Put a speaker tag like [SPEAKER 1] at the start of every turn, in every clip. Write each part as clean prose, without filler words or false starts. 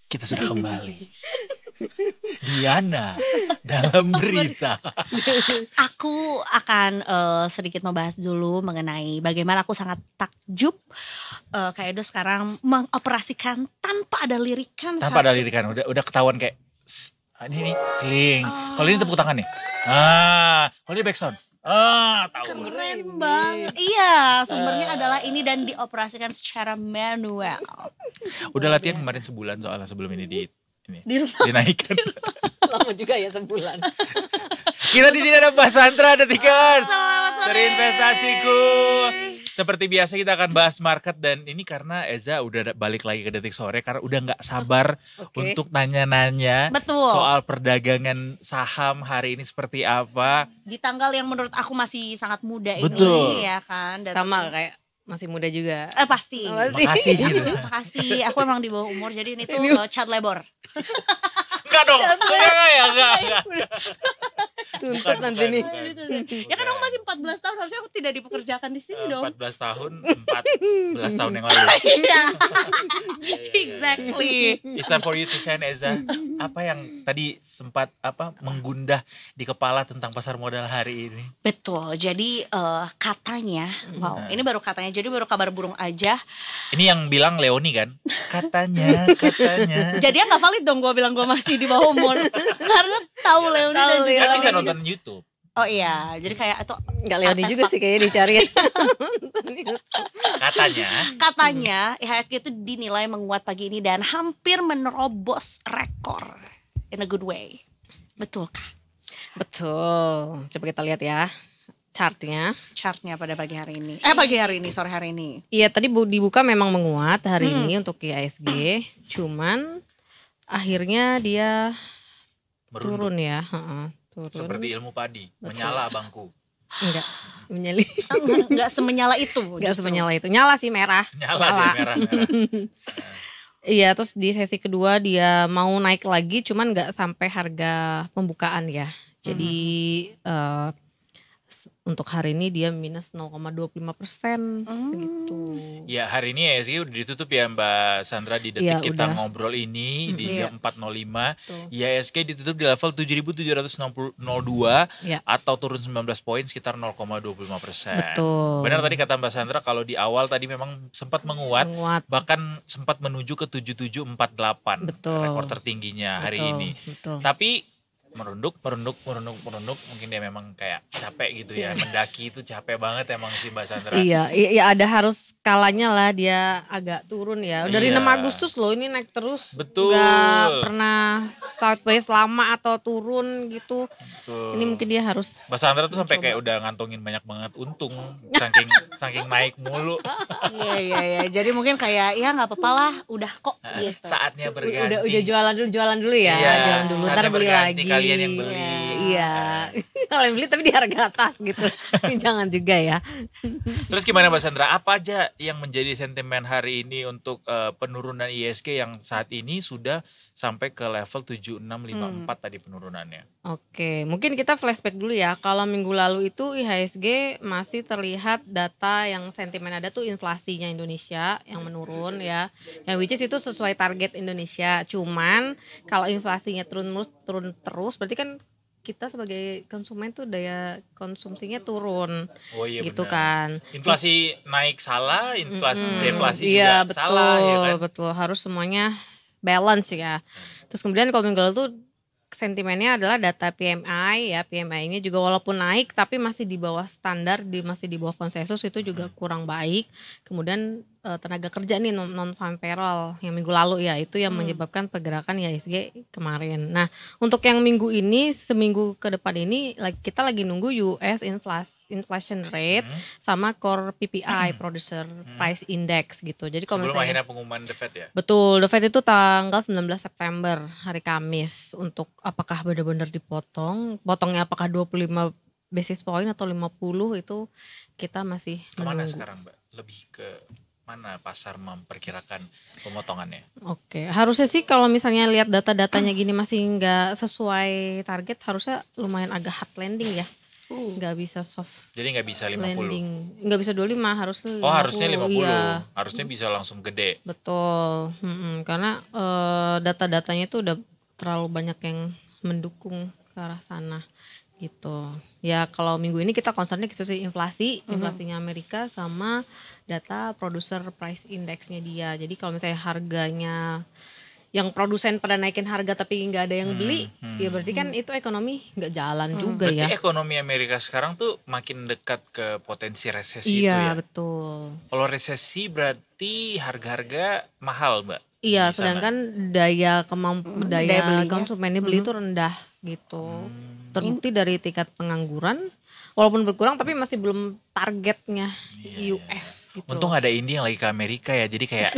[SPEAKER 1] Kita sudah kembali. Diana dalam berita.
[SPEAKER 2] Aku akan sedikit membahas dulu mengenai bagaimana aku sangat takjub Kak Edo sekarang mengoperasikan tanpa ada lirikan.
[SPEAKER 1] Tanpa ada lirikan, udah ketahuan kayak ini nih, kling. Kalau ini tepuk tangan nih. Kalau ini backsound. Tahu.
[SPEAKER 2] Keren banget. Iya, sumbernya adalah ini dan dioperasikan secara manual.
[SPEAKER 1] Udah latihan kemarin sebulan soalnya sebelum ini
[SPEAKER 2] di rumah.
[SPEAKER 1] dinaikkan.
[SPEAKER 3] Lama juga ya sebulan.
[SPEAKER 1] Kita di sini ada Mbak Sandra, ada Tikers.
[SPEAKER 2] Selamat sore.
[SPEAKER 1] Dari investasiku. Seperti biasa kita akan bahas market dan ini karena Eza udah balik lagi ke Detik Sore karena udah nggak sabar untuk nanya-nanya soal perdagangan saham hari ini seperti apa.
[SPEAKER 2] Di tanggal yang menurut aku masih sangat muda
[SPEAKER 1] Betul.
[SPEAKER 2] ini ya kan. Dan
[SPEAKER 3] sama kayak masih muda juga.
[SPEAKER 2] Pasti.
[SPEAKER 1] Makasih gitu.
[SPEAKER 2] Makasih. Aku emang di bawah umur jadi ini tuh child labor.
[SPEAKER 1] Enggak dong. Enggak.
[SPEAKER 3] Tuntut nanti nih.
[SPEAKER 2] Ya kan aku masih 14 tahun, harusnya aku tidak dipekerjakan di sini dong.
[SPEAKER 1] 14 tahun, 14 tahun yang lalu.
[SPEAKER 2] Iya. Exactly.
[SPEAKER 1] It's time for you to share, Eza. Apa yang tadi sempat menggundah di kepala tentang pasar modal hari ini?
[SPEAKER 2] Betul. Jadi katanya, wow, ini baru katanya. Jadi baru kabar burung aja.
[SPEAKER 1] Ini yang bilang Leoni kan? Katanya.
[SPEAKER 2] Jadi nggak valid dong gue bilang gue masih di bawah umur. Karena tahu Leoni dan juga
[SPEAKER 1] kan bisa
[SPEAKER 2] Leoni.
[SPEAKER 1] nonton YouTube.
[SPEAKER 2] Oh iya, jadi kayak itu
[SPEAKER 3] Nggak Leoni juga sih kayaknya dicari.
[SPEAKER 2] Katanya IHSG itu dinilai menguat pagi ini dan hampir menerobos rekor in a good way. Betulkah?
[SPEAKER 3] Betul. Coba kita lihat ya chartnya
[SPEAKER 2] pada pagi hari ini. Sore hari ini.
[SPEAKER 3] Iya, tadi dibuka memang menguat hari ini untuk IHSG. Cuman akhirnya dia turun ya. Turun.
[SPEAKER 1] Seperti ilmu padi. Betul. Menyala bangku.
[SPEAKER 3] Enggak, menyala.
[SPEAKER 2] Enggak semenyala itu.
[SPEAKER 3] Enggak semenyala itu. Nyala sih merah.
[SPEAKER 1] Nyala. Merah.
[SPEAKER 3] Iya, terus di sesi kedua dia mau naik lagi, cuman nggak sampai harga pembukaan ya. Jadi untuk hari ini dia minus 0,25% gitu.
[SPEAKER 1] Ya hari ini IHSG udah ditutup ya Mbak Sandra di detik
[SPEAKER 3] ya,
[SPEAKER 1] kita
[SPEAKER 3] udah.
[SPEAKER 1] Ngobrol ini di jam 4.05.
[SPEAKER 3] Betul.
[SPEAKER 1] IHSG ditutup di level 7.702
[SPEAKER 3] Ya.
[SPEAKER 1] atau turun 19 poin sekitar 0,25%.
[SPEAKER 3] Betul.
[SPEAKER 1] Benar tadi kata Mbak Sandra kalau di awal tadi memang sempat menguat. bahkan sempat menuju ke 7748.
[SPEAKER 3] Betul.
[SPEAKER 1] Rekor tertingginya hari ini.
[SPEAKER 3] Betul.
[SPEAKER 1] Tapi merunduk mungkin dia memang kayak capek gitu ya. Mendaki itu capek banget emang sih Mbak Sandra.
[SPEAKER 3] Iya ada harus kalanya lah dia agak turun ya. Dari 6 Agustus loh ini naik terus.
[SPEAKER 1] Betul.
[SPEAKER 3] Gak pernah sideways lama atau turun gitu.
[SPEAKER 1] Betul.
[SPEAKER 3] Ini mungkin dia harus
[SPEAKER 1] Mbak Sandra tuh sampai kayak udah ngantongin banyak banget untung saking naik mulu.
[SPEAKER 2] Iya. Jadi mungkin kayak ya nggak apa-apa lah, udah kok gitu.
[SPEAKER 1] Saatnya berganti.
[SPEAKER 3] Udah jualan dulu ya.
[SPEAKER 1] Iya,
[SPEAKER 3] Jualan dulu ntar beli lagi.
[SPEAKER 1] Kalian yang beli.
[SPEAKER 3] Iya. Kalian beli tapi di harga atas gitu. Jangan juga ya.
[SPEAKER 1] Terus gimana Mbak Sandra? Apa aja yang menjadi sentimen hari ini untuk penurunan IHSG yang saat ini sudah sampai ke level 7654 tadi penurunannya?
[SPEAKER 3] Oke, mungkin kita flashback dulu ya. Kalau minggu lalu itu IHSG masih terlihat data yang sentimen ada tuh inflasinya Indonesia yang menurun ya. Yang which is itu sesuai target Indonesia. Cuman kalau inflasinya turun terus berarti kan kita sebagai konsumen tuh daya konsumsinya turun.
[SPEAKER 1] Oh iya
[SPEAKER 3] gitu
[SPEAKER 1] benar.
[SPEAKER 3] kan.
[SPEAKER 1] Inflasi naik salah, inflasi deflasi
[SPEAKER 3] iya,
[SPEAKER 1] juga salah ya kan.
[SPEAKER 3] Betul, harus semuanya balance ya. Terus kemudian kalau minggu lalu tuh sentimennya adalah data PMI ya. PMI ini juga walaupun naik tapi masih di bawah standar, masih di bawah konsensus, itu juga kurang baik. Kemudian tenaga kerja nih non-farm payroll yang minggu lalu ya, itu yang menyebabkan pergerakan IHSG kemarin. Nah, untuk yang minggu ini, seminggu ke depan ini kita lagi nunggu US inflation rate sama core PPI Producer Price Index gitu. Jadi kalau
[SPEAKER 1] sebelum
[SPEAKER 3] misalnya
[SPEAKER 1] akhirnya pengumuman The Fed ya?
[SPEAKER 3] Betul, The Fed itu tanggal 19 September hari Kamis untuk apakah benar-benar dipotong, potongnya apakah 25 basis point atau 50 itu kita masih
[SPEAKER 1] kemana
[SPEAKER 3] menunggu.
[SPEAKER 1] Sekarang Mbak? Lebih ke mana pasar memperkirakan pemotongannya?
[SPEAKER 3] Oke, harusnya sih kalau misalnya lihat data-datanya gini masih nggak sesuai target, harusnya lumayan agak hard landing ya. Nggak bisa soft.
[SPEAKER 1] Jadi nggak bisa 50.
[SPEAKER 3] Landing. Nggak bisa 25, harus 50.
[SPEAKER 1] Oh harusnya 50.
[SPEAKER 3] Iya.
[SPEAKER 1] Harusnya bisa langsung gede.
[SPEAKER 3] Betul. Karena data-datanya itu udah terlalu banyak yang mendukung ke arah sana gitu. Ya kalau minggu ini kita concernnya gitu sih inflasinya Amerika sama data producer price indexnya dia. Jadi kalau misalnya harganya yang produsen pada naikin harga tapi nggak ada yang beli, ya berarti kan itu ekonomi nggak jalan juga
[SPEAKER 1] berarti
[SPEAKER 3] ya.
[SPEAKER 1] Berarti ekonomi Amerika sekarang tuh makin dekat ke potensi resesi itu
[SPEAKER 3] Iya
[SPEAKER 1] ya?
[SPEAKER 3] betul.
[SPEAKER 1] Kalau resesi berarti harga-harga mahal Mbak?
[SPEAKER 3] Iya, sedangkan daya konsumennya beli itu rendah gitu. Terbukti dari tingkat pengangguran, walaupun berkurang tapi masih belum targetnya US gitu.
[SPEAKER 1] Untung ada Indi yang lagi ke Amerika ya, jadi kayak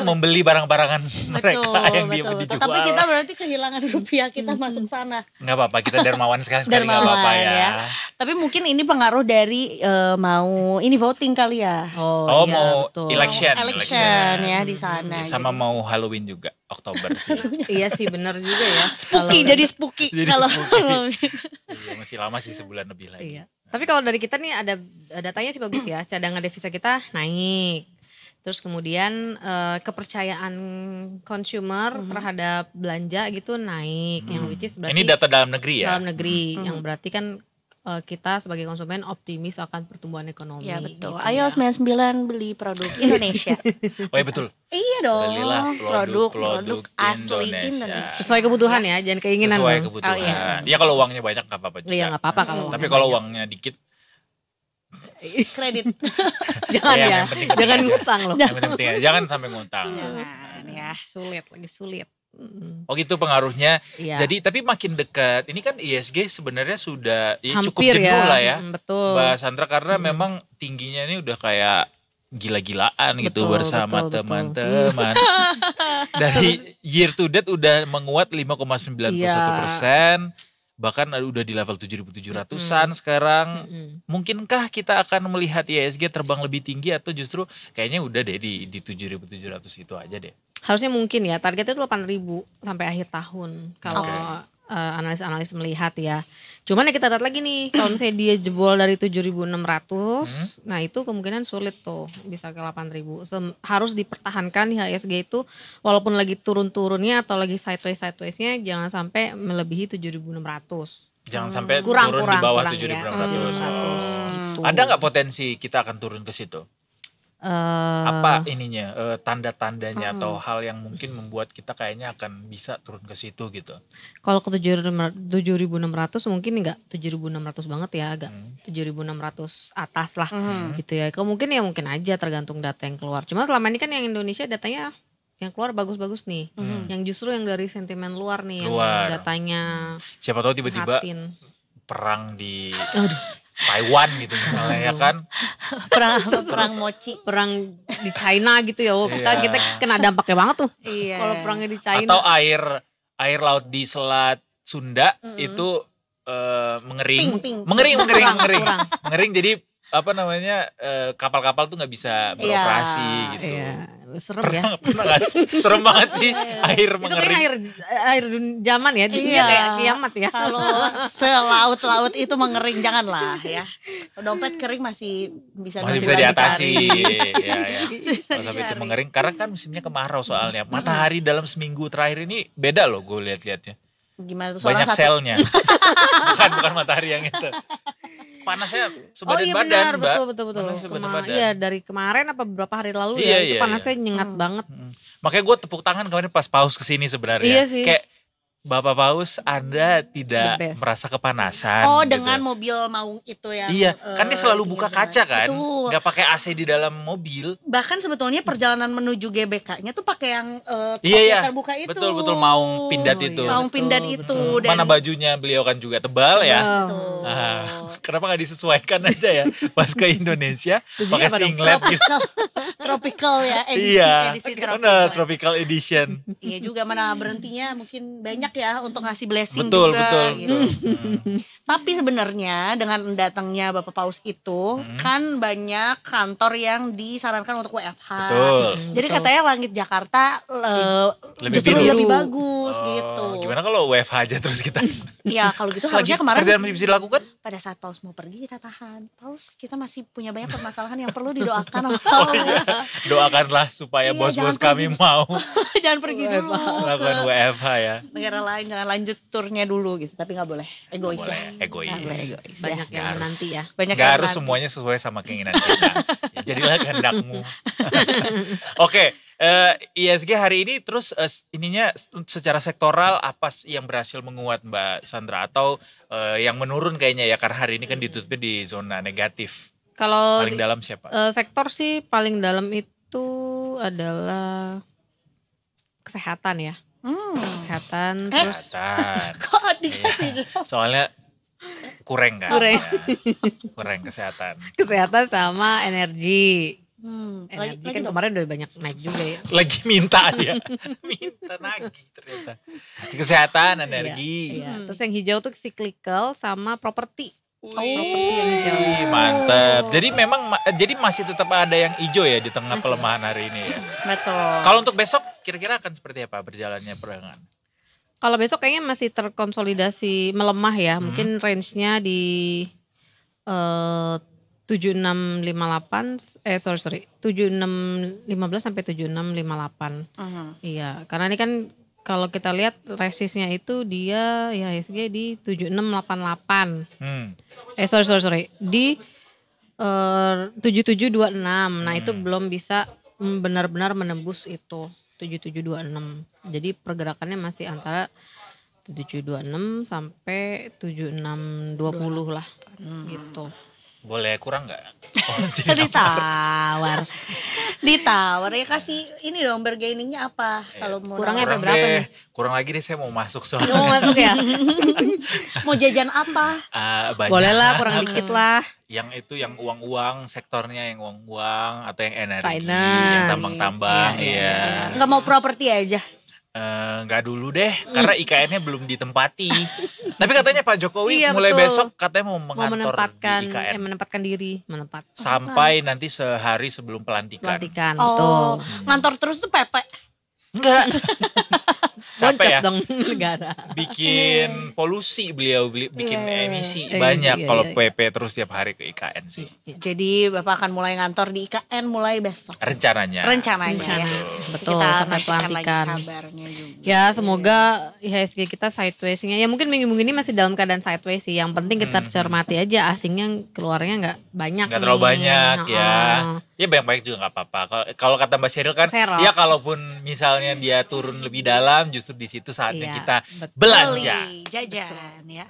[SPEAKER 1] membeli barang-barangan mereka yang dia dijual.
[SPEAKER 2] Tapi kita berarti kehilangan rupiah kita masuk sana.
[SPEAKER 1] Nggak apa-apa, kita dermawan sekali nggak apa-apa ya.
[SPEAKER 2] Tapi mungkin ini pengaruh dari mau ini voting kali ya.
[SPEAKER 1] Oh
[SPEAKER 2] ya,
[SPEAKER 1] mau
[SPEAKER 2] betul.
[SPEAKER 1] election
[SPEAKER 2] ya di sana.
[SPEAKER 1] Sama gitu. Mau Halloween juga Oktober sih.
[SPEAKER 3] Iya sih benar juga ya.
[SPEAKER 2] Jadi spooky kalau
[SPEAKER 1] iya, masih lama sih, sebulan lebih lagi.
[SPEAKER 3] Iya. Tapi kalau dari kita nih ada datanya sih bagus ya. Cadangan devisa kita naik. Terus kemudian kepercayaan consumer terhadap belanja gitu naik, yang which is berarti
[SPEAKER 1] ini data dalam negeri ya?
[SPEAKER 3] Dalam negeri, yang berarti kan kita sebagai konsumen optimis akan pertumbuhan ekonomi.
[SPEAKER 2] Ya betul.
[SPEAKER 3] Gitu
[SPEAKER 2] Ayo
[SPEAKER 3] ya.
[SPEAKER 2] 99 beli produk Indonesia.
[SPEAKER 1] Oh iya betul.
[SPEAKER 2] Iya dong.
[SPEAKER 1] Belilah
[SPEAKER 2] produk asli Indonesia.
[SPEAKER 3] Sesuai kebutuhan ya, jangan keinginan.
[SPEAKER 1] Sesuai kebutuhan.
[SPEAKER 2] Oh, iya.
[SPEAKER 1] Ya kalau uangnya banyak nggak apa-apa juga.
[SPEAKER 3] Iya nggak apa-apa kalau.
[SPEAKER 1] Tapi kalau uangnya dikit.
[SPEAKER 2] Kredit.
[SPEAKER 3] Jangan ya. Jangan ngutang loh.
[SPEAKER 1] Yang penting ya, jangan sampai ngutang.
[SPEAKER 2] Jangan ya.
[SPEAKER 3] Sulit.
[SPEAKER 1] Oh gitu pengaruhnya.
[SPEAKER 3] Iya.
[SPEAKER 1] Jadi tapi makin dekat. Ini kan ISG sebenarnya sudah cukup
[SPEAKER 3] Hampir
[SPEAKER 1] jenuh lah ya.
[SPEAKER 3] Betul.
[SPEAKER 1] Mbak Sandra karena memang tingginya ini udah kayak gila-gilaan gitu bersama teman-teman. Dari year to date udah menguat 5,91%. Bahkan udah di level 7.700-an sekarang. Mungkinkah kita akan melihat ISG terbang lebih tinggi atau justru kayaknya udah deh di 7.700 itu aja deh.
[SPEAKER 3] Harusnya mungkin ya, targetnya itu 8.000 sampai akhir tahun kalau analis-analis melihat ya. Cuman ya kita lihat lagi nih, kalau misalnya dia jebol dari 7.600, nah itu kemungkinan sulit tuh bisa ke 8.000. Harus dipertahankan IHSG itu walaupun lagi turun-turunnya atau lagi sideways-nya jangan sampai melebihi 7.600.
[SPEAKER 1] Jangan sampai
[SPEAKER 3] kurang
[SPEAKER 1] turun di bawah 7.600.
[SPEAKER 3] gitu.
[SPEAKER 1] Ada nggak potensi kita akan turun ke situ? Apa ininya tanda-tandanya atau hal yang mungkin membuat kita kayaknya akan bisa turun ke situ gitu?
[SPEAKER 3] Kalau ke 7.600 mungkin enggak 7.600 banget ya, agak 7.600 atas lah gitu ya. Kalau mungkin ya mungkin aja tergantung data yang keluar. Cuma selama ini kan yang Indonesia datanya yang keluar bagus-bagus nih. Yang justru yang dari sentimen luar nih yang datanya.
[SPEAKER 1] Siapa tahu tiba-tiba perang di Taiwan gitu misalnya ya kan.
[SPEAKER 2] Perang mochi.
[SPEAKER 3] Perang di China gitu ya. Kita kena dampaknya banget tuh. Kalau perangnya di China.
[SPEAKER 1] Atau air laut di Selat Sunda itu mengering. Mengering jadi apa namanya kapal-kapal tuh nggak bisa beroperasi gitu.
[SPEAKER 3] Serem ya.
[SPEAKER 1] Serem banget sih air mengering.
[SPEAKER 3] Itu kayak air zaman ya, dunia kayak kiamat ya.
[SPEAKER 2] Kalau selaut-laut itu mengering janganlah ya. Dompet kering masih bisa
[SPEAKER 1] diatasi. Ya. Kalau sampai itu mengering karena kan musimnya kemarau soalnya. Matahari dalam seminggu terakhir ini beda loh gue lihat-lihatnya.
[SPEAKER 2] Gimana tuh?
[SPEAKER 1] Banyak selnya. bukan matahari yang itu. Panasnya sebadan badan, Mbak.
[SPEAKER 3] Betul. Iya, dari kemarin apa beberapa hari lalu itu panasnya nyengat banget.
[SPEAKER 1] Makanya gue tepuk tangan kemarin pas paus kesini sebenarnya.
[SPEAKER 3] Iya sih.
[SPEAKER 1] Kayak Bapak Paus, Anda tidak merasa kepanasan.
[SPEAKER 2] Oh, gitu. Dengan mobil maung itu ya.
[SPEAKER 1] Iya, kan dia selalu buka kaca kan. Nggak pakai AC di dalam mobil.
[SPEAKER 2] Bahkan sebetulnya perjalanan menuju GBK-nya tuh pakai yang terbuka itu.
[SPEAKER 1] Betul maung pindad itu.
[SPEAKER 2] Maung pindad itu.
[SPEAKER 1] Dan mana bajunya beliau kan juga tebal ya. Kenapa nggak disesuaikan aja ya pas ke Indonesia pakai singlet gitu.
[SPEAKER 2] Tropical ya, edisi
[SPEAKER 1] tropical edition.
[SPEAKER 2] Iya juga, mana berhentinya mungkin banyak ya untuk ngasih blessing
[SPEAKER 1] betul.
[SPEAKER 2] juga. Betul. Gitu. Tapi sebenarnya dengan datangnya Bapak Paus itu kan banyak kantor yang disarankan untuk WFH.
[SPEAKER 1] Betul.
[SPEAKER 2] Jadi katanya langit Jakarta
[SPEAKER 1] lebih
[SPEAKER 2] bagus gitu.
[SPEAKER 1] Gimana kalau WFH aja terus kita?
[SPEAKER 2] Ya kalau gitu harusnya kemarin
[SPEAKER 1] kerjaan masih bisa dilakukan.
[SPEAKER 2] Pada saat Paus mau pergi kita tahan. Paus, kita masih punya banyak permasalahan yang perlu didoakan. Paus.
[SPEAKER 1] Doakanlah supaya bos-bos kami mau
[SPEAKER 2] jangan pergi dulu.
[SPEAKER 1] Melakukan WFH ya.
[SPEAKER 2] Negara lain jangan lanjut turnya dulu gitu, tapi nggak boleh egois ya.
[SPEAKER 1] Egois.
[SPEAKER 3] Banyak yang nanti ya.
[SPEAKER 1] Gak harus semuanya sesuai sama keinginan kita. Ya, jadilah kehendakmu. Oke, ISG hari ini terus ininya secara sektoral apa yang berhasil menguat Mbak Sandra atau yang menurun kayaknya ya karena hari ini kan ditutupnya di zona negatif.
[SPEAKER 3] Kalau
[SPEAKER 1] paling dalam siapa?
[SPEAKER 3] Sektor sih paling dalam itu adalah kesehatan ya. Kesehatan.
[SPEAKER 2] Kok ada sih?
[SPEAKER 1] Soalnya kurang kan? Kurang kesehatan.
[SPEAKER 3] Kesehatan sama energi. Energi
[SPEAKER 2] lagi
[SPEAKER 3] kan kemarin udah banyak naik juga ya.
[SPEAKER 1] Lagi minta ya. Minta nagih ternyata. Kesehatan, energi.
[SPEAKER 3] Iya. Terus yang hijau tuh cyclical sama properti.
[SPEAKER 1] Properti yang hijau. Mantap. Jadi memang jadi masih tetap ada yang hijau ya di tengah pelemahan hari ini ya.
[SPEAKER 2] Betul.
[SPEAKER 1] Kalau untuk besok kira-kira akan seperti apa berjalannya perdagangan?
[SPEAKER 3] Kalau besok kayaknya masih terkonsolidasi melemah ya. Mungkin range-nya di 7658 7615 sampai 7658. Iya, karena ini kan kalau kita lihat resistnya itu dia ya IHSG di 7688. Sorry. Di 7726. Nah, itu belum bisa benar-benar menembus itu 7726. Jadi pergerakannya masih antara 7726 sampai 7620 lah gitu.
[SPEAKER 1] Boleh kurang nggak?
[SPEAKER 2] Ditawar ya, kasih ini dong bargainingnya apa kalau mau
[SPEAKER 3] kurangnya berapa nih?
[SPEAKER 1] Kurang lagi deh, saya mau masuk soalnya.
[SPEAKER 3] Mau masuk ya?
[SPEAKER 2] Mau jajan apa?
[SPEAKER 3] Boleh lah, kurang dikit lah.
[SPEAKER 1] Yang itu yang uang-uang, sektornya yang uang-uang atau yang energi,
[SPEAKER 3] finance,
[SPEAKER 1] yang tambang-tambang, iya.
[SPEAKER 2] Nggak mau properti aja?
[SPEAKER 1] Nggak dulu deh, karena IKN-nya belum ditempati. Tapi katanya Pak Jokowi mulai besok katanya mau mengantor di IKN.
[SPEAKER 3] Menempatkan diri,
[SPEAKER 1] sampai nanti sehari sebelum pelantikan.
[SPEAKER 3] Betul.
[SPEAKER 2] Ngantor terus tuh Pepe?
[SPEAKER 1] Enggak. Capek ya?
[SPEAKER 3] Dong negara.
[SPEAKER 1] Bikin polusi beliau, bikin emisi banyak kalau PP terus tiap hari ke IKN sih.
[SPEAKER 2] Jadi Bapak akan mulai ngantor di IKN mulai besok?
[SPEAKER 1] Rencananya.
[SPEAKER 3] Ya. Betul,
[SPEAKER 2] kita
[SPEAKER 3] sampai pelantikan. Ya,
[SPEAKER 2] juga.
[SPEAKER 3] semoga IHSG kita sideways-nya. Ya mungkin minggu-minggu ini masih dalam keadaan sideways sih. Yang penting kita cermati aja asingnya keluarnya nggak banyak.
[SPEAKER 1] Nggak terlalu banyak ya. Ya banyak-banyak juga nggak apa-apa. Kalau kata Mbak Sheryl kan, ya kalaupun misalnya dia turun lebih dalam, justru di situ saatnya kita belanja.
[SPEAKER 2] Jajan ya.